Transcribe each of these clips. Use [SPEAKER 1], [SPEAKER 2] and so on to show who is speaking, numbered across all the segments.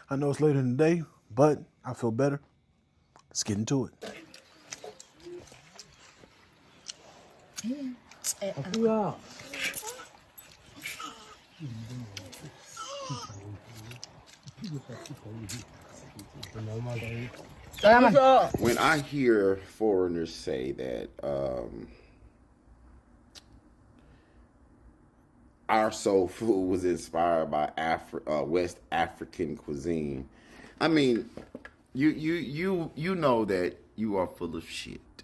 [SPEAKER 1] I know it's later in the day, but I feel better. Let's get into it.
[SPEAKER 2] 아프야.
[SPEAKER 3] When I hear foreigners say that our soul food was inspired by West African cuisine, I mean, you know that you are full of shit,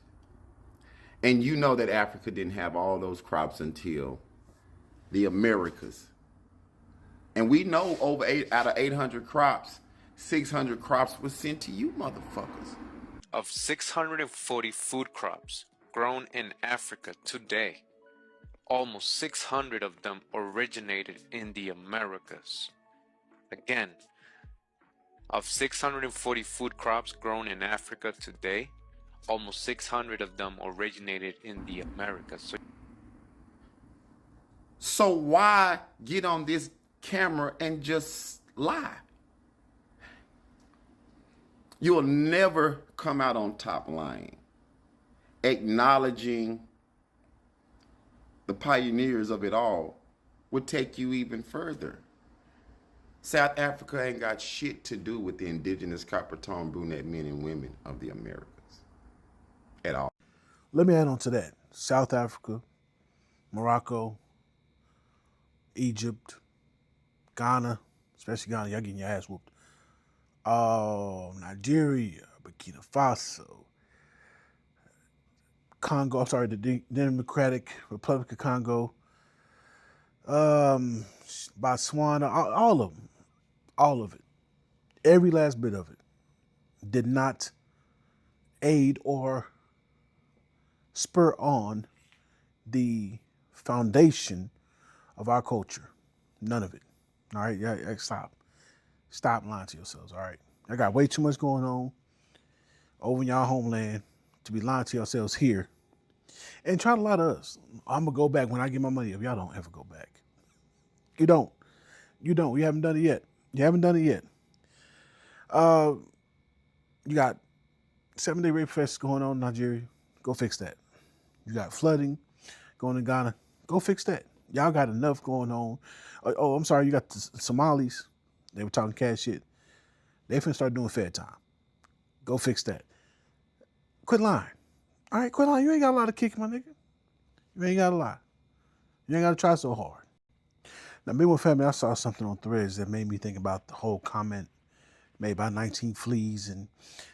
[SPEAKER 3] and you know that Africa didn't have all those crops until the Americas, and we know over out of 800 crops, 600 crops was sent to you, motherfuckers.
[SPEAKER 4] Of 640 food crops grown in Africa today, almost 600 of them originated in the Americas. Again, of 640 food crops grown in Africa today, almost 600 of them originated in the Americas.
[SPEAKER 3] So why get on this camera and just lie? You'll never come out on top lying. Acknowledging the pioneers of it all would take you even further. South Africa ain't got shit to do with the indigenous copper-toned brunette men and women of the Americas at all.
[SPEAKER 1] Let me add on to that. South Africa, Morocco, Egypt, Ghana, especially Ghana, y'all getting your ass whooped. Nigeria, Burkina Faso, Congo, I'm sorry, the Democratic Republic of Congo, Botswana, all of it, every last bit of it did not aid or spur on the foundation of our culture. None of it. All right, yeah, stop lying to yourselves. All right, I got way too much going on over in y'all homeland to be lying to yourselves here and trying to lie to us. I'm gonna go back when I get my money. If y'all don't ever go back, you don't. You haven't done it yet. You got 7-day rape fest going on in Nigeria. Go fix that. You got flooding going in Ghana. Go fix that. Y'all got enough going on. Oh, I'm sorry. You got the Somalis. They were talking cash shit. They finna start doing Fed time. Go fix that. Quit lying. All right, quit lying. You ain't got a lot of kick, my nigga. You ain't got to lie. You ain't got to try so hard. Now, me and my family, I saw something on Threads that made me think about the whole comment made by 19 Fleas and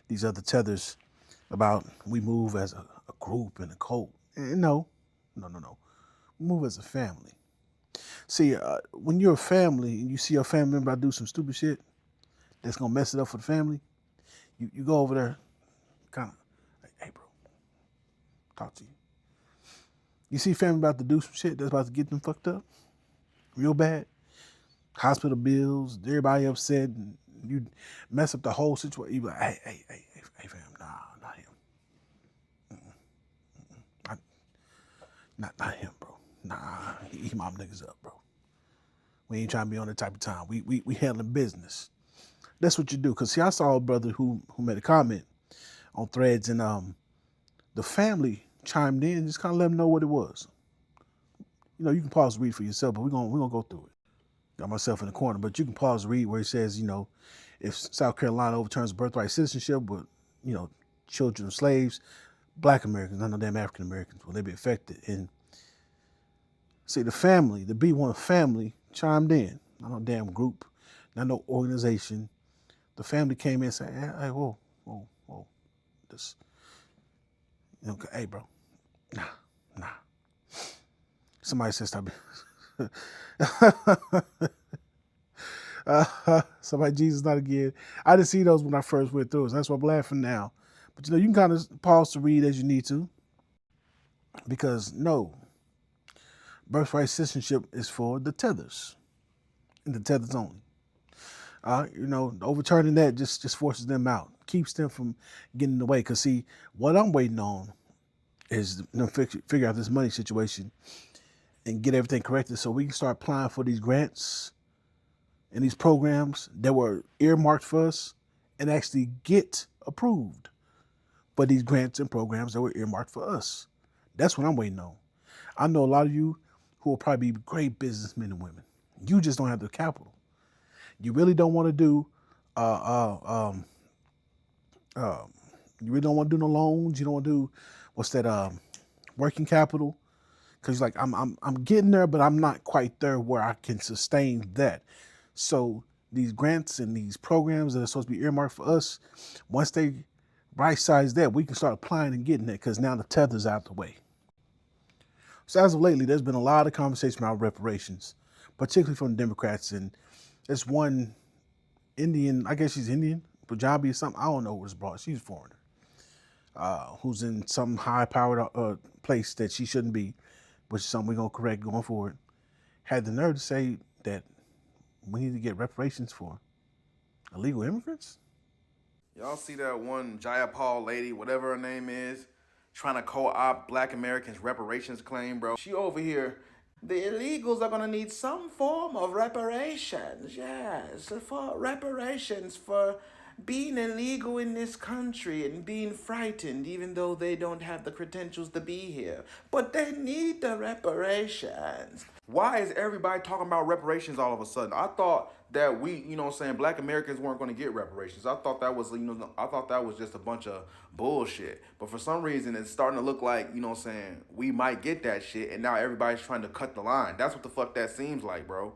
[SPEAKER 1] these other tethers about we move as a group and a cult. And no. We move as a family. See, when you're a family and you see your family member do some stupid shit that's going to mess it up for the family, you go over there, kind of, like, hey, bro, talk to you. You see family about to do some shit that's about to get them fucked up real bad, hospital bills, everybody upset, and you mess up the whole situation. You be like, hey, fam, nah, not him. Not him, bro. Nah, he mop niggas up, bro. We ain't trying to be on that type of time. We handling business. That's what you do. Cause see, I saw a brother who made a comment on Threads, and the family chimed in, just kind of let them know what it was. You know, you can pause and read for yourself, but we're gonna go through it. Got myself in the corner, but you can pause and read where it says, you know, if South Carolina overturns birthright citizenship with, you know, children of slaves, Black Americans, not no damn African Americans, will they be affected? And see, the family, the B1 family chimed in. Not no damn group, not no organization. The family came in and said, hey, whoa. This, you know, hey, bro, nah. Somebody said stop. Somebody, Jesus not again. I didn't see those when I first went through it. So that's why I'm laughing now. But you know, you can kind of pause to read as you need to. Because no, birthright citizenship is for the tethers. And the tethers only. You know, overturning that just forces them out. Keeps them from getting in the way. Because see, what I'm waiting on is them figure out this money situation and get everything corrected so we can start applying for these grants and these programs that were earmarked for us and actually get approved for these grants and programs that were earmarked for us. That's what I'm waiting on. I know a lot of you who will probably be great businessmen and women. You just don't have the capital. You really don't want to do you really don't want to do no loans. You don't want to do working capital, because like I'm getting there, but I'm not quite there where I can sustain that. So these grants and these programs that are supposed to be earmarked for us, once they right size that, we can start applying and getting it, because now the tether's out the way. So as of lately, there's been a lot of conversation about reparations, particularly from the Democrats, and there's one Indian, I guess she's Indian, Punjabi or something, I don't know what's brought. She's a foreigner, who's in some high-powered place that she shouldn't be, which is something we're going to correct going forward, had the nerve to say that we need to get reparations for illegal immigrants.
[SPEAKER 2] Y'all see that one Jayapal lady, whatever her name is, trying to co-opt Black Americans' reparations claim, bro? She over here, the illegals are gonna need some form of reparations, yes, for reparations for being illegal in this country and being frightened even though they don't have the credentials to be here. But they need the reparations. Why is everybody talking about reparations all of a sudden? I thought that we, Black Americans weren't going to get reparations. I thought that was, I thought that was just a bunch of bullshit. But for some reason, it's starting to look like, we might get that shit, and now everybody's trying to cut the line. That's what the fuck that seems like, bro.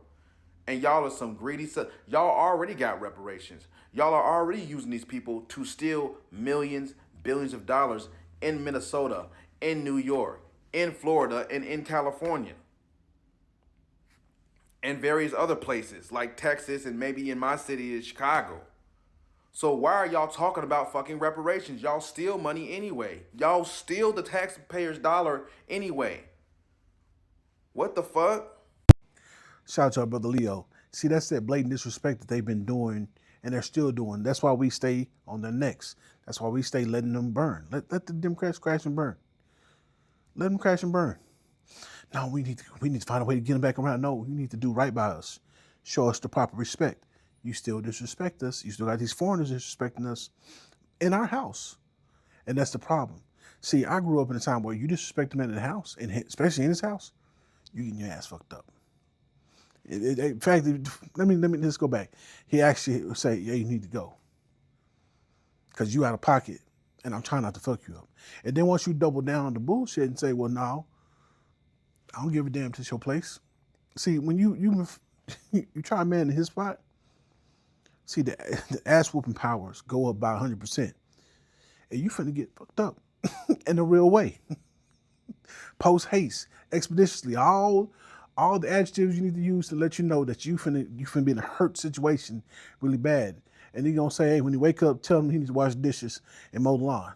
[SPEAKER 2] And y'all are some greedy y'all already got reparations. Y'all are already using these people to steal millions, billions of dollars in Minnesota, in New York, in Florida, and in California. And various other places like Texas and maybe in my city is Chicago. So why are y'all talking about fucking reparations? Y'all steal money anyway. Y'all steal the taxpayers' dollar anyway. What the fuck?
[SPEAKER 1] Shout out to our brother Leo. See, that's that blatant disrespect that they've been doing and they're still doing. That's why we stay on their necks. That's why we stay letting them burn. Let the Democrats crash and burn. Let them crash and burn. No, we need to find a way to get them back around. No, you need to do right by us. Show us the proper respect. You still disrespect us. You still got these foreigners disrespecting us in our house. And that's the problem. See, I grew up in a time where you disrespect a man in the house, and especially in his house, you getting your ass fucked up. In fact, let me just go back. He actually would say, yeah, you need to go, because you out of pocket, and I'm trying not to fuck you up. And then once you double down on the bullshit and say, well, no, I don't give a damn, to your place. See, when you try a man in his spot, see, the ass whooping powers go up by 100%. And you finna get fucked up in a real way. Post haste, expeditiously, all the adjectives you need to use to let you know that you finna be in a hurt situation really bad. And he gonna say, hey, when he wake up, tell him he needs to wash dishes and mow the lawn.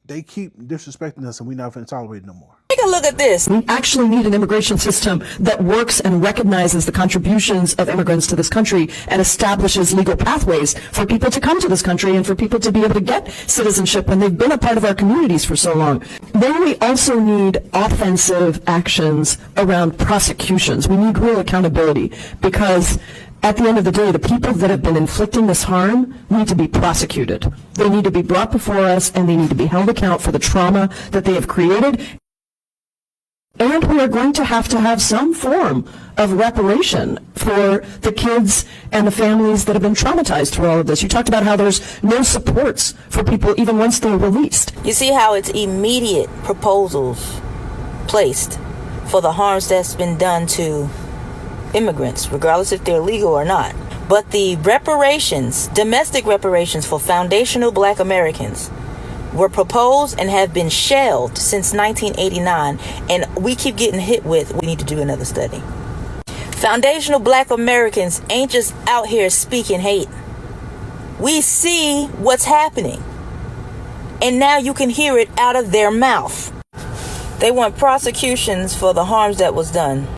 [SPEAKER 1] They keep disrespecting us, and we're not finna tolerate it no more.
[SPEAKER 5] Take a look at this. We actually need an immigration system that works and recognizes the contributions of immigrants to this country and establishes legal pathways for people to come to this country and for people to be able to get citizenship when they've been a part of our communities for so long. Then we also need offensive actions around prosecutions. We need real accountability, because at the end of the day, the people that have been inflicting this harm need to be prosecuted. They need to be brought before us, and they need to be held account for the trauma that they have created. And we are going to have some form of reparation for the kids and the families that have been traumatized through all of this. You talked about how there's no supports for people even once they're released.
[SPEAKER 6] You see how it's immediate proposals placed for the harms that's been done to immigrants, regardless if they're legal or not. But the reparations, domestic reparations for foundational Black Americans, were proposed and have been shelved since 1989, and we keep getting hit with, we need to do another study. Foundational Black Americans ain't just out here speaking hate. We see what's happening, and now you can hear it out of their mouth. They want prosecutions for the harms that was done.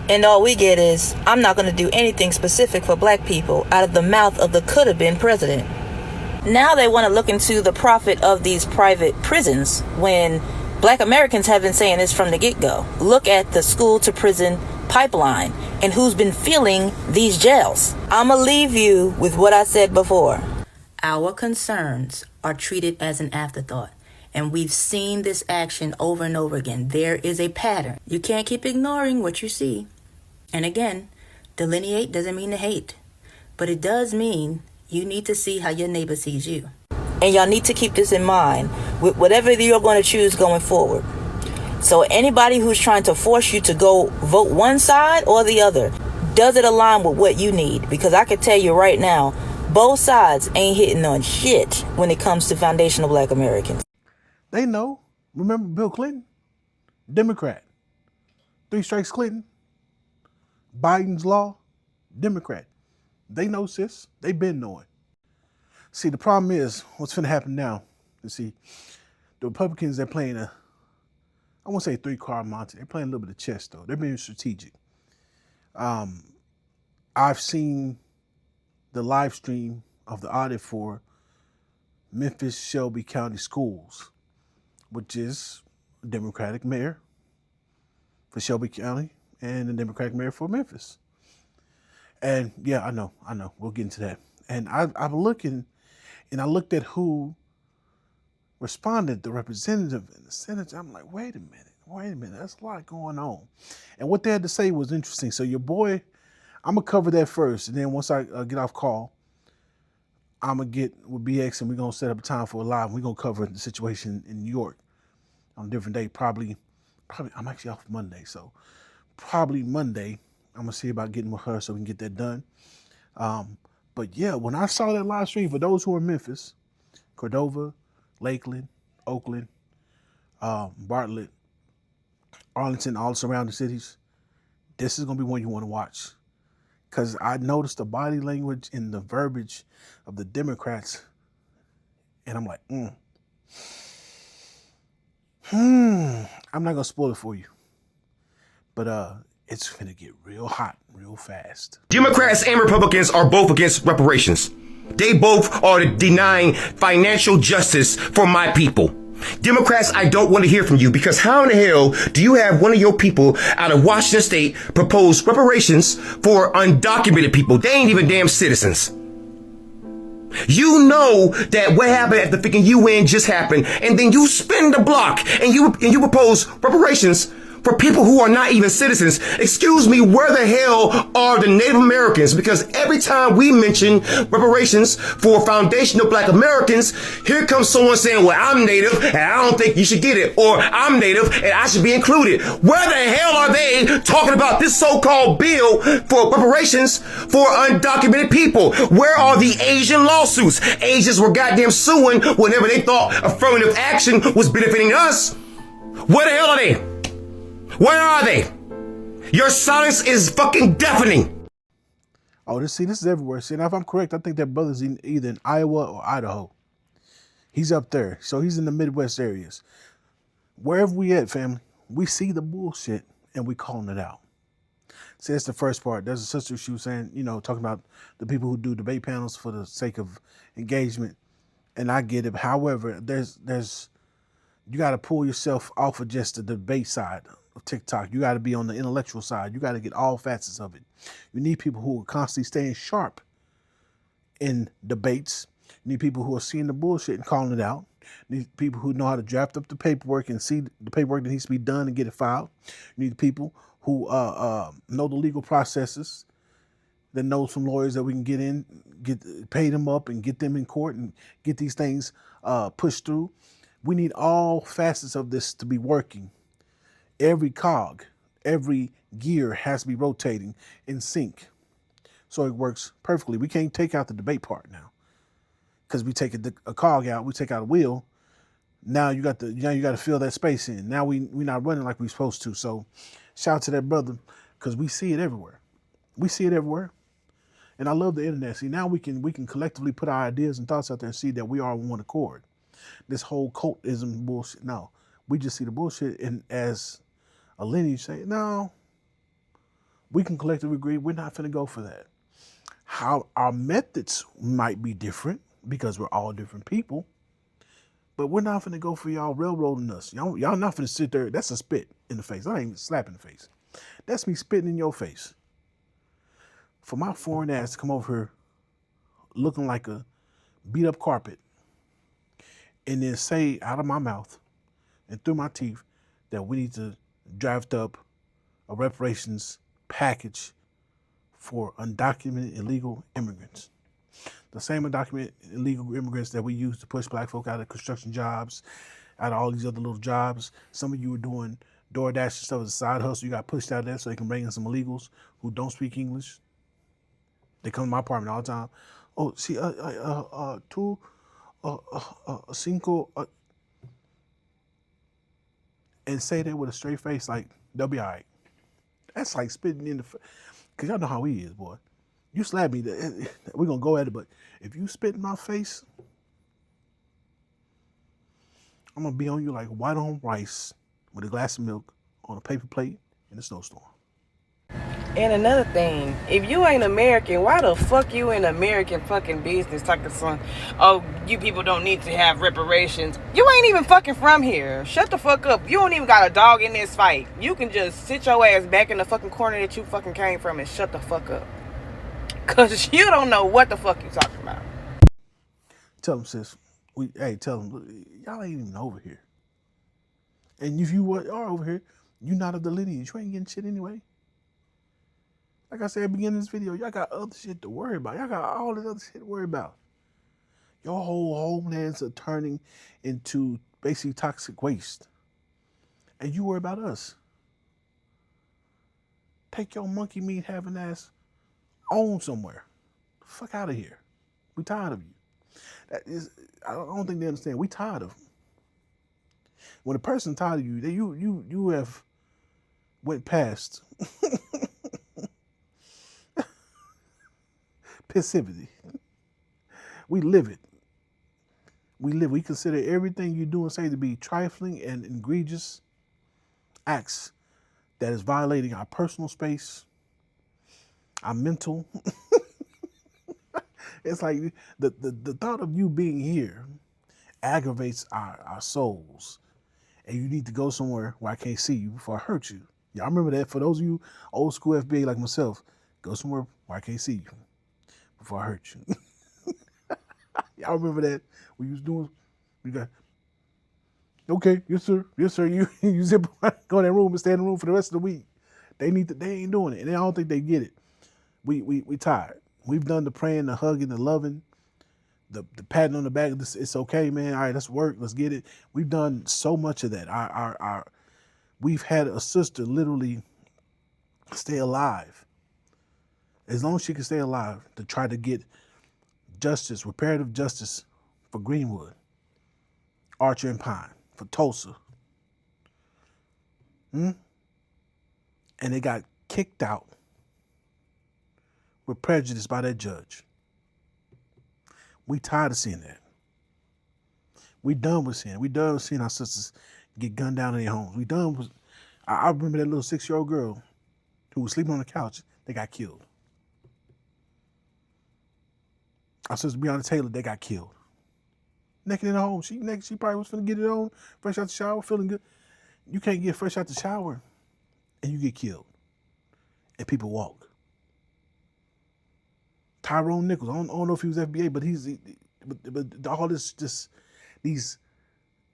[SPEAKER 6] And all we get is, I'm not going to do anything specific for Black people, out of the mouth of the could-have-been president. Now they want to look into the profit of these private prisons, when Black Americans have been saying this from the get-go. Look at the school-to-prison pipeline and who's been filling these jails. I'ma leave you with what I said before. Our concerns are treated as an afterthought. And we've seen this action over and over again. There is a pattern. You can't keep ignoring what you see. And again, delineate doesn't mean to hate. But it does mean you need to see how your neighbor sees you. And y'all need to keep this in mind with whatever you're going to choose going forward. So anybody who's trying to force you to go vote one side or the other, does it align with what you need? Because I can tell you right now, both sides ain't hitting on shit when it comes to foundational Black Americans.
[SPEAKER 1] They know. Remember Bill Clinton? Democrat. 3 strikes Clinton. Biden's law. Democrat. They know, sis. They been knowing. See, the problem is, what's finna happen now? You see, the Republicans, they're playing I won't say 3-card Monte. They're playing a little bit of chess, though. They're being strategic. I've seen the live stream of the audit for Memphis Shelby County Schools, which is a Democratic mayor for Shelby County and a Democratic mayor for Memphis. And yeah, I know. We'll get into that. And I'm looking, and I looked at who responded, the representative and the senator. I'm like, wait a minute. That's a lot going on. And what they had to say was interesting. So your boy, I'm going to cover that first. And then once I get off call, I'm going to get with BX and we're going to set up a time for a live. We're going to cover the situation in New York on a different day. Probably, I'm actually off Monday. So probably Monday, I'm going to see about getting with her so we can get that done. But yeah, when I saw that live stream, for those who are in Memphis, Cordova, Lakeland, Oakland, Bartlett, Arlington, all the surrounding cities, this is going to be one you want to watch. Because I noticed the body language and the verbiage of the Democrats, and I'm like, I'm not going to spoil it for you. But it's going to get real hot real fast.
[SPEAKER 7] Democrats and Republicans are both against reparations. They both are denying financial justice for my people. Democrats, I don't want to hear from you, because how in the hell do you have one of your people out of Washington State propose reparations for undocumented people? They ain't even damn citizens. You know that what happened at the freaking UN just happened, and then you spin the block and you propose reparations for people who are not even citizens. Excuse me, where the hell are the Native Americans? Because every time we mention reparations for foundational Black Americans, here comes someone saying, well, I'm Native and I don't think you should get it. Or I'm Native and I should be included. Where the hell are they talking about this so-called bill for reparations for undocumented people? Where are the Asian lawsuits? Asians were goddamn suing whenever they thought affirmative action was benefiting us. Where the hell are they? Where are they? Your silence is fucking deafening.
[SPEAKER 1] Oh, this is everywhere. See, now if I'm correct, I think that brother's either in Iowa or Idaho. He's up there. So he's in the Midwest areas. Wherever we at, family, we see the bullshit and we calling it out. See, that's the first part. There's a sister, she was saying, talking about the people who do debate panels for the sake of engagement. And I get it. However, you got to pull yourself off of just the debate side of TikTok. You got to be on the intellectual side. You got to get all facets of it. You need people who are constantly staying sharp in debates. You need people who are seeing the bullshit and calling it out. You need people who know how to draft up the paperwork and see the paperwork that needs to be done and get it filed. You need people who know the legal processes, that know some lawyers that we can pay them up and get them in court and get these things pushed through. We need all facets of this to be working. Every cog, every gear has to be rotating in sync so it works perfectly. We can't take out the debate part now because we take a cog out, we take out a wheel. Now you got to fill that space in. Now we're not running like we're supposed to. So shout out to that brother, because we see it everywhere. We see it everywhere. And I love the internet. See, now we can collectively put our ideas and thoughts out there and see that we are on one accord. This whole cultism bullshit. No, we just see the bullshit, and as a lineage say, no, we can collectively agree we're not finna go for that. How our methods might be different because we're all different people, but we're not finna go for y'all railroading us. Y'all not finna sit there. That's a spit in the face. That ain't even a slap in the face. That's me spitting in your face. For my foreign ass to come over here looking like a beat up carpet and then say out of my mouth and through my teeth that we need to draft up a reparations package for undocumented illegal immigrants. The same undocumented illegal immigrants that we use to push black folk out of construction jobs, out of all these other little jobs. Some of you are doing DoorDash and stuff as a side hustle. You got pushed out there so they can bring in some illegals who don't speak English. They come to my apartment all the time. Oh, see, two, cinco, and say that with a straight face, like, they'll be all right. That's like spitting in the, because y'all know how he is, boy. You slap me, we're going to go at it, but if you spit in my face, I'm going to be on you like white on rice with a glass of milk on a paper plate in a snowstorm.
[SPEAKER 8] And another thing, if you ain't American, why the fuck you in American fucking business talking some, oh, you people don't need to have reparations. You ain't even fucking from here. Shut the fuck up. You don't even got a dog in this fight. You can just sit your ass back in the fucking corner that you fucking came from and shut the fuck up. Cause you don't know what the fuck you talking about.
[SPEAKER 1] Tell them, sis. Tell them, y'all ain't even over here. And if you are over here, you not of the lineage. You ain't getting shit anyway. Like I said at the beginning of this video, y'all got other shit to worry about. Y'all got all this other shit to worry about. Your whole homelands are turning into basically toxic waste. And you worry about us. Take your monkey meat having ass on somewhere. Fuck out of here. We tired of you. That is, I don't think they understand. We tired of them. When a person tired of you, you have went past passivity. We live it. We consider everything you do and say to be trifling and egregious acts that is violating our personal space, our mental. It's like the thought of you being here aggravates our souls. And you need to go somewhere where I can't see you before I hurt you. Y'all remember that? For those of you old school FBA like myself, go somewhere where I can't see you before I hurt you. Y'all remember that? We was doing, we got, okay, yes sir, you zip, go in that room and stay in the room for the rest of the week. They ain't doing it, and I don't think they get it. We tired. We've done the praying, the hugging, the loving, the patting on the back. It's okay, man. All right, let's work. Let's get it. We've done so much of that. We've had a sister literally stay alive, as long as she can stay alive, to try to get justice, reparative justice for Greenwood, Archer and Pine, for Tulsa. And they got kicked out with prejudice by that judge. We tired of seeing that. We done with seeing it. We done with seeing our sisters get gunned down in their homes. We done with, I remember that little 6-year-old girl who was sleeping on the couch. They got killed. Our sister Breonna Taylor, they got killed. Naked in the home. She naked. She probably was finna get it on, fresh out the shower, feeling good. You can't get fresh out the shower and you get killed. And people walk. Tyrone Nichols, I don't know if he was FBA, but all this, just these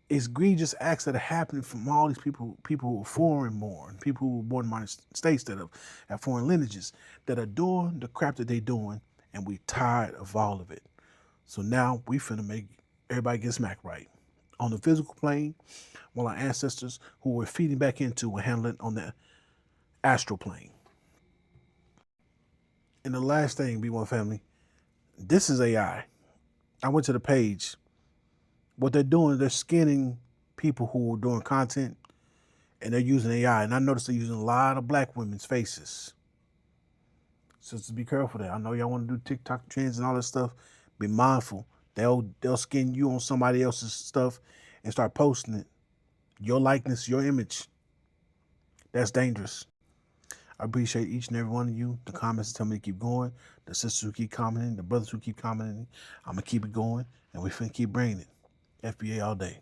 [SPEAKER 1] egregious acts that are happening from all these people who are foreign born, people who were born in the United States that have foreign lineages, that are doing the crap that they doing, and we tired of all of it. So now we finna make everybody get smacked right. On the physical plane, while our ancestors who we're feeding back into were handling on the astral plane. And the last thing, B1 family, this is AI. I went to the page. What they're doing, they're scanning people who are doing content, and they're using AI. And I noticed they're using a lot of black women's faces. So just be careful there. I know y'all want to do TikTok trends and all that stuff. Be mindful. They'll skin you on somebody else's stuff and start posting it. Your likeness, your image. That's dangerous. I appreciate each and every one of you. The comments tell me to keep going. The sisters who keep commenting, the brothers who keep commenting. I'm going to keep it going, and we finna keep bringing it. FBA all day.